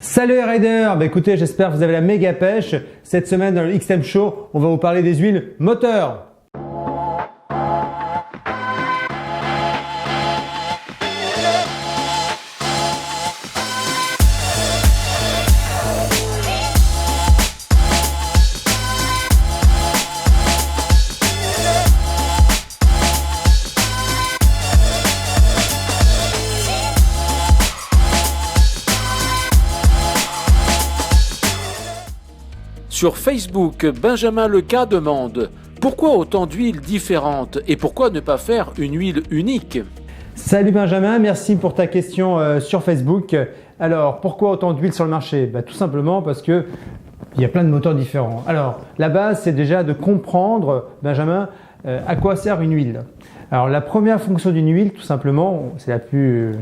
Salut les riders, écoutez, j'espère que vous avez la méga pêche. Cette semaine dans le XM Show, on va vous parler des huiles moteurs. Sur Facebook, Benjamin Leca demande « Pourquoi autant d'huiles différentes et pourquoi ne pas faire une huile unique ?» Salut Benjamin, merci pour ta question sur Facebook. Alors, pourquoi autant d'huiles sur le marché? Tout simplement parce que il y a plein de moteurs différents. Alors, la base, c'est déjà de comprendre, Benjamin, à quoi sert une huile. Alors, la première fonction d'une huile, tout simplement, c'est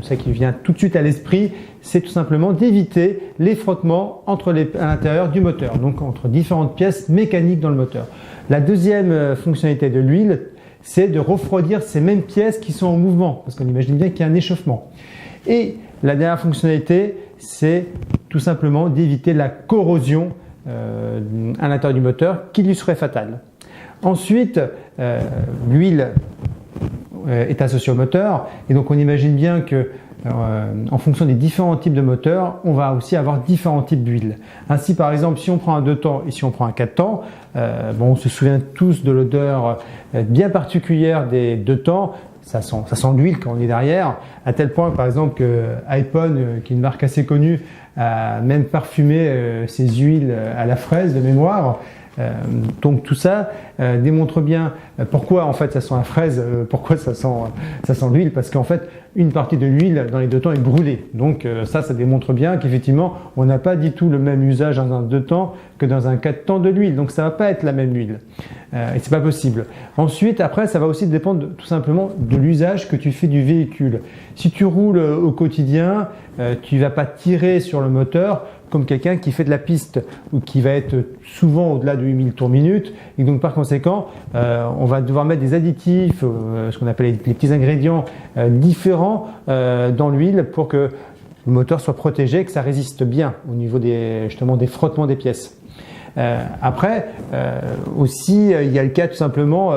celle qui vient tout de suite à l'esprit, c'est tout simplement d'éviter les frottements à l'intérieur du moteur, donc entre différentes pièces mécaniques dans le moteur. La deuxième fonctionnalité de l'huile, c'est de refroidir ces mêmes pièces qui sont en mouvement, parce qu'on imagine bien qu'il y a un échauffement. Et la dernière fonctionnalité, c'est tout simplement d'éviter la corrosion à l'intérieur du moteur qui lui serait fatale. Ensuite, l'huile est associée au moteur et donc on imagine bien que en fonction des différents types de moteurs, on va aussi avoir différents types d'huile. Ainsi, par exemple, si on prend un 2 temps et si on prend un 4 temps, on se souvient tous de l'odeur bien particulière des 2 temps. Ça sent l'huile quand on est derrière, à tel point par exemple que iPhone, qui est une marque assez connue, a même parfumé ses huiles à la fraise de mémoire. Donc tout ça démontre bien pourquoi en fait ça sent la fraise, pourquoi ça sent l'huile, parce qu'en fait une partie de l'huile dans les 2 temps est brûlée. Donc ça démontre bien qu'effectivement on n'a pas du tout le même usage dans un 2 temps que dans un 4 temps de l'huile. Donc ça va pas être la même huile et c'est pas possible. Ensuite, après, ça va aussi dépendre tout simplement de l'usage que tu fais du véhicule. Si tu roules au quotidien, tu vas pas tirer sur le moteur comme quelqu'un qui fait de la piste ou qui va être souvent au-delà de 8000 tours minute, et donc par conséquent on va devoir mettre des additifs, ce qu'on appelle les petits ingrédients différents dans l'huile pour que le moteur soit protégé, que ça résiste bien au niveau justement des frottements des pièces. Après aussi il y a le cas tout simplement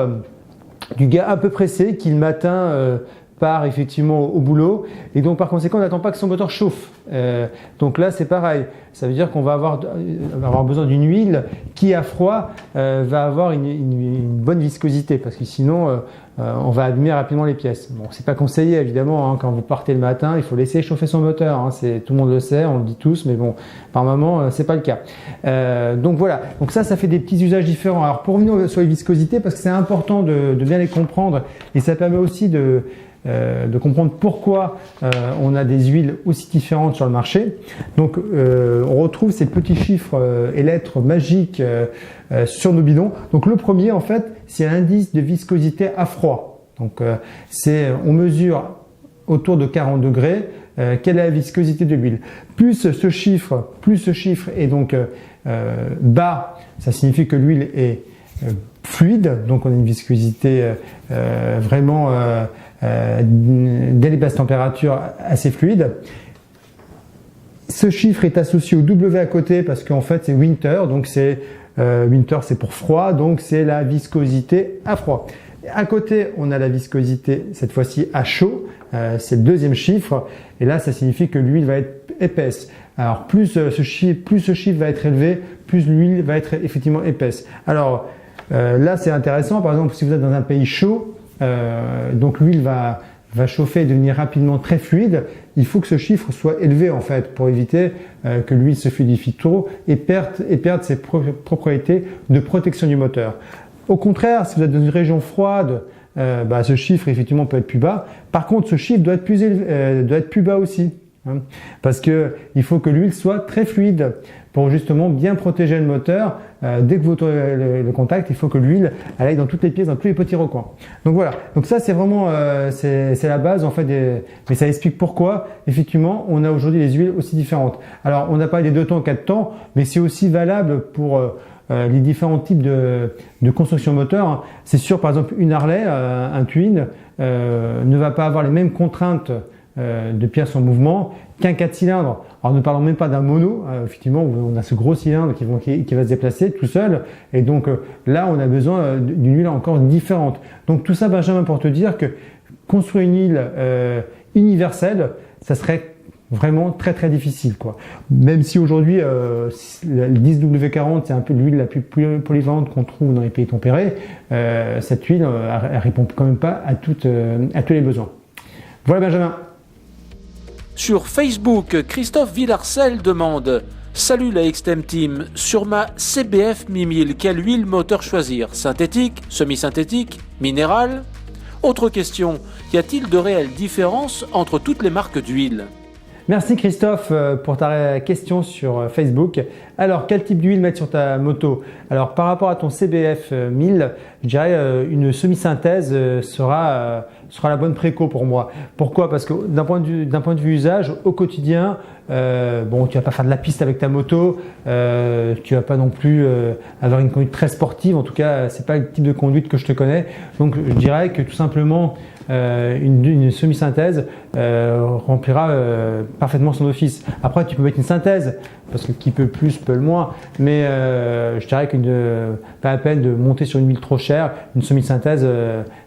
du gars un peu pressé qui le matin part effectivement au boulot et donc par conséquent on n'attend pas que son moteur chauffe. Donc là c'est pareil, ça veut dire qu'on va avoir besoin d'une huile qui à froid va avoir une bonne viscosité, parce que sinon on va abîmer rapidement les pièces. Bon, c'est pas conseillé évidemment, quand vous partez le matin, il faut laisser chauffer son moteur, tout le monde le sait, on le dit tous, mais bon, par moment c'est pas le cas. Donc voilà, donc ça fait des petits usages différents. Alors pour revenir sur les viscosités, parce que c'est important de bien les comprendre, et ça permet aussi de comprendre pourquoi on a des huiles aussi différentes sur le marché. Donc on retrouve ces petits chiffres et lettres magiques sur nos bidons. Donc le premier en fait, c'est l'indice de viscosité à froid. Donc on mesure autour de 40 degrés quelle est la viscosité de l'huile. Plus ce chiffre est donc bas, ça signifie que l'huile est fluide, donc on a une viscosité vraiment dès les basses températures assez fluide. Ce chiffre est associé au W à côté parce qu'en fait c'est winter, donc winter c'est pour froid, donc c'est la viscosité à froid. À côté on a la viscosité cette fois-ci à chaud, c'est le deuxième chiffre, et là ça signifie que l'huile va être épaisse. Alors plus ce chiffre va être élevé, plus l'huile va être effectivement épaisse. Alors là c'est intéressant, par exemple si vous êtes dans un pays chaud, donc l'huile va chauffer et devenir rapidement très fluide. Il faut que ce chiffre soit élevé en fait pour éviter que l'huile se fluidifie trop et perde ses propriétés de protection du moteur. Au contraire, si vous êtes dans une région froide, ce chiffre effectivement peut être plus bas. Par contre, ce chiffre doit être plus bas aussi, parce que il faut que l'huile soit très fluide pour justement bien protéger le moteur. Dès que vous tournez le contact, il faut que l'huile aille dans toutes les pièces, dans tous les petits recoins. Donc voilà, donc ça c'est vraiment c'est la base en fait, mais ça explique pourquoi effectivement on a aujourd'hui des huiles aussi différentes. Alors on n'a pas les 2 temps, 4 temps, mais c'est aussi valable pour les différents types de construction moteur. C'est sûr, par exemple une Harley, un Twin, ne va pas avoir les mêmes contraintes de pièces en mouvement qu'un 4 cylindres. Alors ne parlons même pas d'un mono, effectivement où on a ce gros cylindre qui va se déplacer tout seul, et donc là on a besoin d'une huile encore différente. Donc tout ça, Benjamin, pour te dire que construire une huile universelle, ça serait vraiment très très difficile, quoi. Même si aujourd'hui le 10W40 c'est un peu l'huile la plus polyvalente qu'on trouve dans les pays tempérés, cette huile elle répond quand même pas à tous les besoins. Voilà, Benjamin. Sur Facebook, Christophe Villarcel demande: Salut la Extem Team, sur ma CBF Mi 1000, quelle huile moteur choisir? Synthétique, semi-synthétique, minérale? Autre question, y a-t-il de réelles différences entre toutes les marques d'huile? Merci Christophe pour ta question sur Facebook. Alors, quel type d'huile mettre sur ta moto? Alors, par rapport à ton CBF 1000, je dirais une semi-synthèse sera la bonne préco pour moi. Pourquoi? Parce que d'un point de vue usage, au quotidien, bon, tu vas pas faire de la piste avec ta moto, tu vas pas non plus avoir une conduite très sportive. En tout cas, c'est pas le type de conduite que je te connais. Donc, je dirais que tout simplement, une semi-synthèse remplira parfaitement son office. Après, tu peux mettre une synthèse, parce que qui peut plus peut le moins, mais je dirais pas la peine de monter sur une huile trop chère. Une semi-synthèse,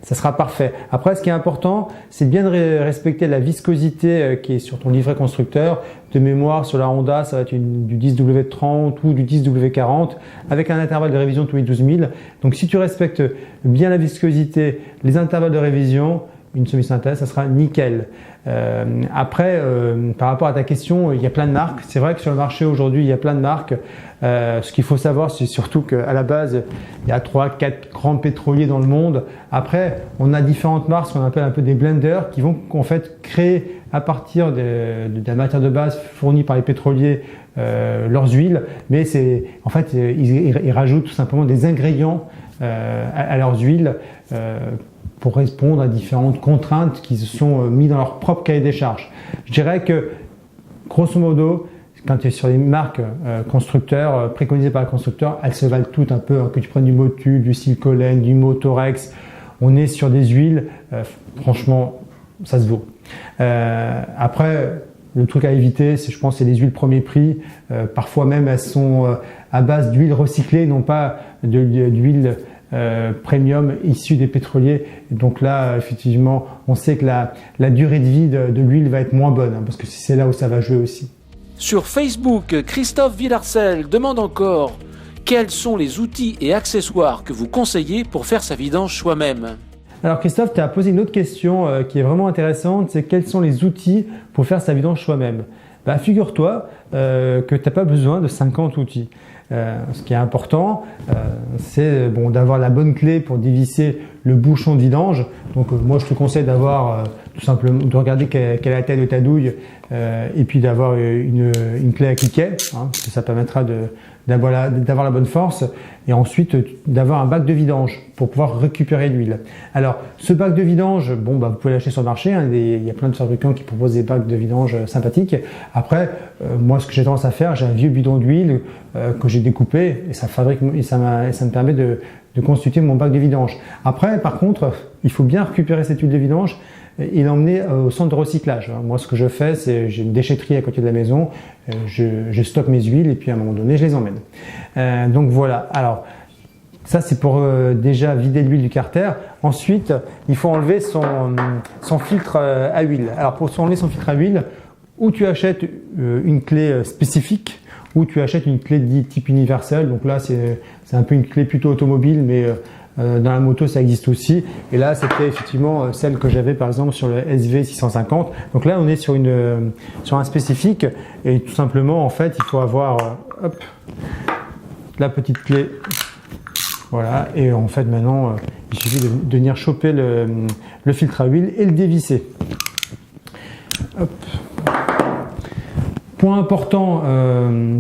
ça sera parfait. Après, ce qui est important, c'est bien de respecter la viscosité qui est sur ton livret constructeur. De mémoire, sur la Honda, ça va être du 10W30 ou du 10W40 avec un intervalle de révision tous les 12 000. Donc, si tu respectes bien la viscosité, les intervalles de révision, une semi-synthèse, ça sera nickel. Après, par rapport à ta question, il y a plein de marques. C'est vrai que sur le marché aujourd'hui, il y a plein de marques. Ce qu'il faut savoir, c'est surtout qu'à la base, il y a 3-4 grands pétroliers dans le monde. Après, on a différentes marques, ce qu'on appelle un peu des blenders, qui vont en fait créer à partir de la matière de base fournie par les pétroliers leurs huiles. Mais en fait, ils rajoutent tout simplement des ingrédients à leurs huiles pour répondre à différentes contraintes qui se sont mises dans leur propre cahier des charges. Je dirais que, grosso modo, quand tu es sur les marques constructeurs, préconisées par les constructeurs, elles se valent toutes un peu, hein, que tu prennes du Motul, du Silcolene, du Motorex, on est sur des huiles, franchement, ça se vaut. Après, le truc à éviter, je pense, c'est les huiles premier prix. Parfois même, elles sont à base d'huile recyclée, non pas d'huile premium issue des pétroliers. Donc là, effectivement, on sait que la durée de vie de l'huile va être moins bonne, hein, parce que c'est là où ça va jouer aussi. Sur Facebook, Christophe Villarcel demande encore: quels sont les outils et accessoires que vous conseillez pour faire sa vidange soi-même? Alors Christophe, tu as posé une autre question qui est vraiment intéressante, c'est quels sont les outils pour faire sa vidange soi-même? Bah, figure-toi que tu n'as pas besoin de 50 outils. Ce qui est important, c'est d'avoir la bonne clé pour dévisser le bouchon de vidange. Donc moi je te conseille d'avoir tout simplement de regarder quelle est la taille de ta douille et puis d'avoir une clé à cliquet, hein, parce que ça permettra d'avoir la bonne force, et ensuite d'avoir un bac de vidange pour pouvoir récupérer l'huile. Alors ce bac de vidange, vous pouvez l'acheter sur le marché, hein, il y a plein de fabricants qui proposent des bacs de vidange sympathiques. Après, moi ce que j'ai tendance à faire, j'ai un vieux bidon d'huile que j'ai découpé, et ça me permet de constituer mon bac de vidange. Après, par contre, il faut bien récupérer cette huile de vidange et l'emmener au centre de recyclage. Moi, ce que je fais, c'est j'ai une déchetterie à côté de la maison, je stocke mes huiles et puis à un moment donné, je les emmène. Donc voilà. Alors, ça, c'est pour déjà vider l'huile du carter. Ensuite, il faut enlever son filtre à huile. Alors, pour enlever son filtre à huile, ou tu achètes une clé spécifique, ou tu achètes une clé de type universel. Donc là, c'est un peu une clé plutôt automobile, mais dans la moto, ça existe aussi. Et là, c'était effectivement celle que j'avais par exemple sur le SV650. Donc là, on est sur un spécifique, et tout simplement, en fait, il faut avoir la petite clé. Voilà. Et en fait, maintenant, il suffit de venir choper le filtre à huile et le dévisser. Hop. Point important,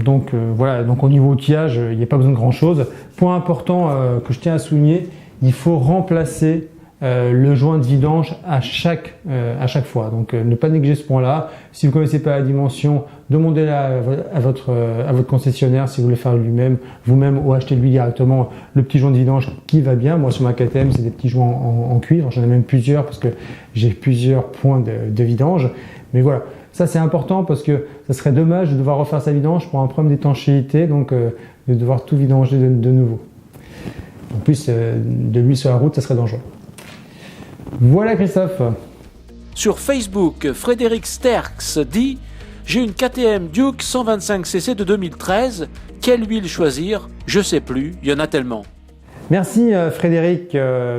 donc au niveau outillage, il n'y a pas besoin de grand chose. Point important que je tiens à souligner, il faut remplacer le joint de vidange à chaque fois. Donc ne pas négliger ce point-là. Si vous ne connaissez pas la dimension, demandez-la à votre concessionnaire si vous voulez faire vous-même ou acheter lui directement le petit joint de vidange qui va bien. Moi sur ma KTM c'est des petits joints en cuivre, j'en ai même plusieurs parce que j'ai plusieurs points de vidange. Mais voilà, ça c'est important parce que ça serait dommage de devoir refaire sa vidange pour un problème d'étanchéité, donc de devoir tout vidanger de nouveau. En plus de l'huile sur la route, ça serait dangereux. Voilà Christophe. Sur Facebook, Frédéric Sterks dit « J'ai une KTM Duke 125cc de 2013. Quelle huile choisir? Je sais plus, il y en a tellement. » Merci Frédéric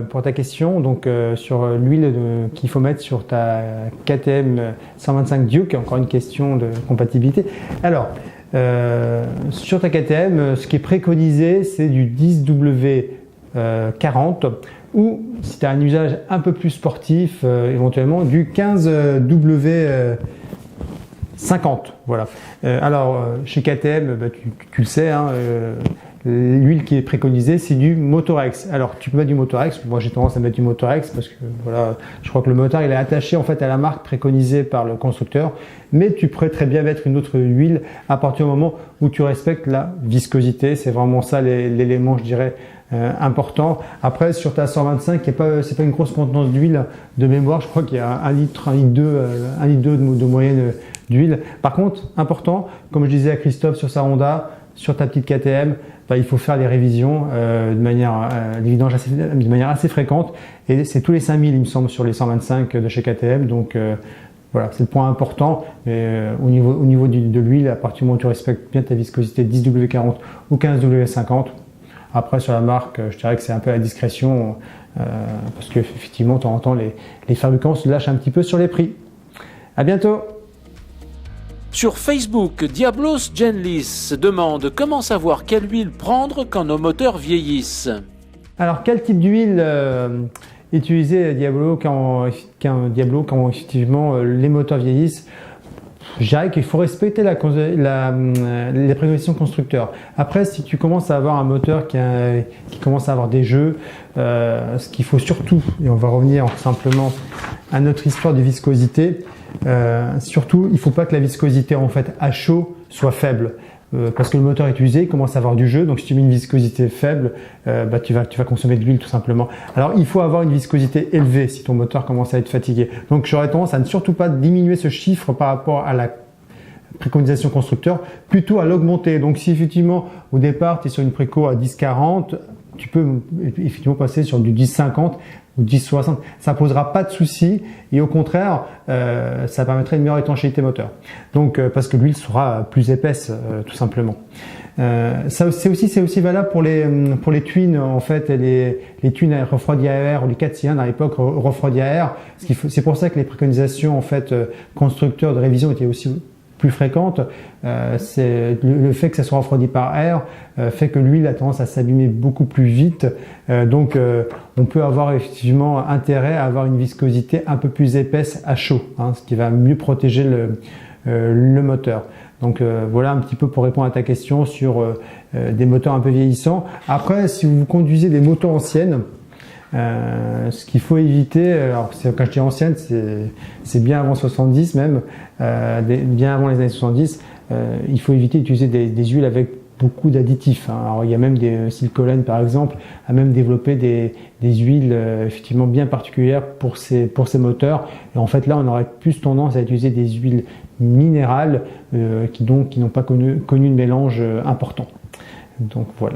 pour ta question. Donc sur l'huile qu'il faut mettre sur ta KTM 125 Duke, encore une question de compatibilité. Alors sur ta KTM, ce qui est préconisé, c'est du 10W40 ou si tu as un usage un peu plus sportif, éventuellement du 15W50. Voilà. Alors chez KTM, tu le sais, hein, l'huile qui est préconisée, c'est du Motorex. Alors tu peux mettre du Motorex. Moi j'ai tendance à mettre du Motorex parce que voilà, je crois que le moteur il est attaché en fait à la marque préconisée par le constructeur. Mais tu pourrais très bien mettre une autre huile à partir du moment où tu respectes la viscosité. C'est vraiment ça l'élément, je dirais, important. Après sur ta 125, c'est pas une grosse contenance d'huile de mémoire. Je crois qu'il y a 1 litre 2 de moyenne d'huile. Par contre, important, comme je disais à Christophe sur sa Honda, sur ta petite KTM, il faut faire les révisions de manière assez fréquente et c'est tous les 5000 il me semble sur les 125 de chez KTM. Donc voilà, c'est le point important. Mais au niveau de l'huile, à partir du moment où tu respectes bien ta viscosité 10W40 ou 15W50, après sur la marque, je dirais que c'est un peu à la discrétion parce qu'effectivement, de temps en temps, les fabricants se lâchent un petit peu sur les prix. À bientôt. Sur Facebook, Diablos Genlis demande comment savoir quelle huile prendre quand nos moteurs vieillissent. Alors quel type d'huile utiliser Diablo quand effectivement les moteurs vieillissent? Je dirais qu'il faut respecter les préconisations constructeurs. Après, si tu commences à avoir un moteur qui commence à avoir des jeux, ce qu'il faut surtout, et on va revenir simplement à notre histoire de viscosité, surtout, il ne faut pas que la viscosité en fait à chaud soit faible. Parce que le moteur est usé, il commence à avoir du jeu, donc si tu mets une viscosité faible, tu vas consommer de l'huile tout simplement. Alors il faut avoir une viscosité élevée si ton moteur commence à être fatigué. Donc j'aurais tendance à ne surtout pas diminuer ce chiffre par rapport à la préconisation constructeur, plutôt à l'augmenter. Donc si effectivement au départ tu es sur une préco à 10,40, tu peux effectivement passer sur du 10,50 ou 10,60, ça ne posera pas de souci et au contraire, ça permettrait une meilleure étanchéité moteur. Donc, parce que l'huile sera plus épaisse, tout simplement. C'est aussi valable pour les tuines en fait, les tuines à refroidi à air ou les 4 cylindres à l'époque refroidi à air. C'est pour ça que les préconisations en fait constructeurs de révision étaient aussi plus fréquente. C'est le fait que ça soit refroidi par air fait que l'huile a tendance à s'abîmer beaucoup plus vite. Donc on peut avoir effectivement intérêt à avoir une viscosité un peu plus épaisse à chaud, hein, ce qui va mieux protéger le moteur. Donc voilà un petit peu pour répondre à ta question sur des moteurs un peu vieillissants. Après, si vous conduisez des motos anciennes, ce qu'il faut éviter, alors quand je dis ancienne, c'est bien avant 70 même, bien avant les années 70, il faut éviter d'utiliser des huiles avec beaucoup d'additifs. Hein. Alors il y a même des Silcolene par exemple, a même développé des huiles effectivement bien particulières pour ces moteurs. Et en fait là, on aurait plus tendance à utiliser des huiles minérales qui n'ont pas connu de mélange important. Donc voilà.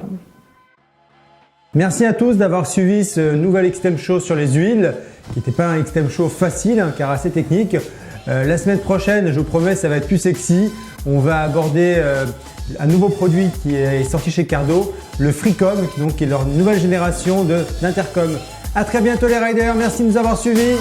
Merci à tous d'avoir suivi ce nouvel XTEM Show sur les huiles, qui n'était pas un XTEM Show facile, hein, car assez technique. La semaine prochaine, je vous promets, ça va être plus sexy. On va aborder un nouveau produit qui est sorti chez Cardo, le Freecom, qui est leur nouvelle génération d'intercom. À très bientôt les riders, merci de nous avoir suivis.